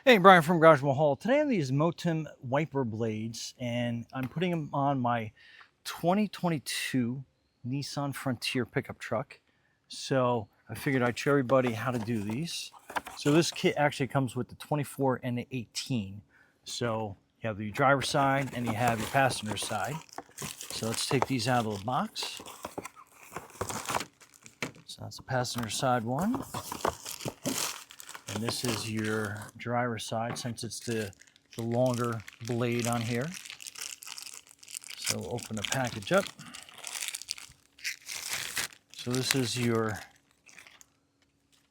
Hey, Brian from Garage Mahal. Today I have these MOTIUM wiper blades, and I'm putting them on my 2022 Nissan Frontier pickup truck. So I figured I'd show everybody how to do these. So this kit actually comes with the 24 and the 18. So you have the driver's side and you have your passenger side. So let's take these out of the box. So that's the passenger side one. And this is your driver's side, since it's the longer blade on here. So we'll open the package up. So this is your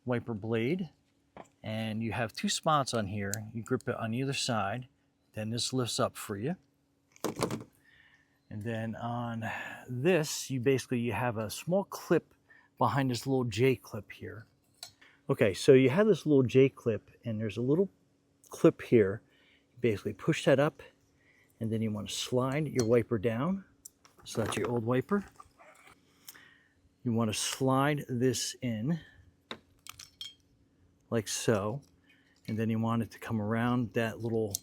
wiper blade, and you have two spots on here. You grip it on either side, then this lifts up for you. And then on this, you have a small clip behind this little J clip here. Okay, so you have this little J clip, and there's a little clip here. You basically push that up, and then you want to slide your wiper down. So that's your old wiper. You want to slide this in, like so, and then you want it to come around that little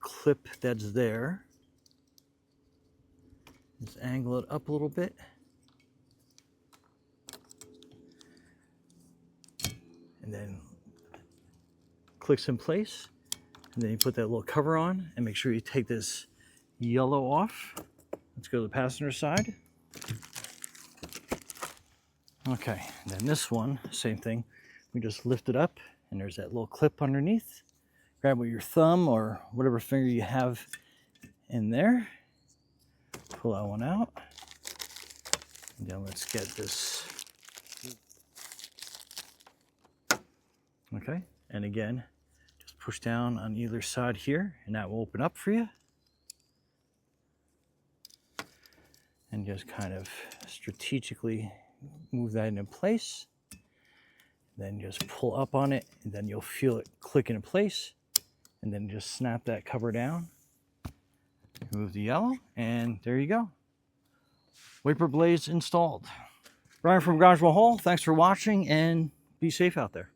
clip that's there. Just angle it up a little bit. And then clicks in place, and then you put that little cover on, and make sure you take this yellow off. Let's go to the passenger side. Okay, and then this one, same thing. We just lift it up, and there's that little clip underneath. Grab with your thumb or whatever finger you have in there. Pull that one out. And then let's get this. Okay, and again, just push down on either side here, and that will open up for you. And just kind of strategically move that into place. Then just pull up on it, and then you'll feel it click into place. And then just snap that cover down. Remove the yellow, and there you go. Wiper blades installed. Brian from Garage Mahal, thanks for watching, and be safe out there.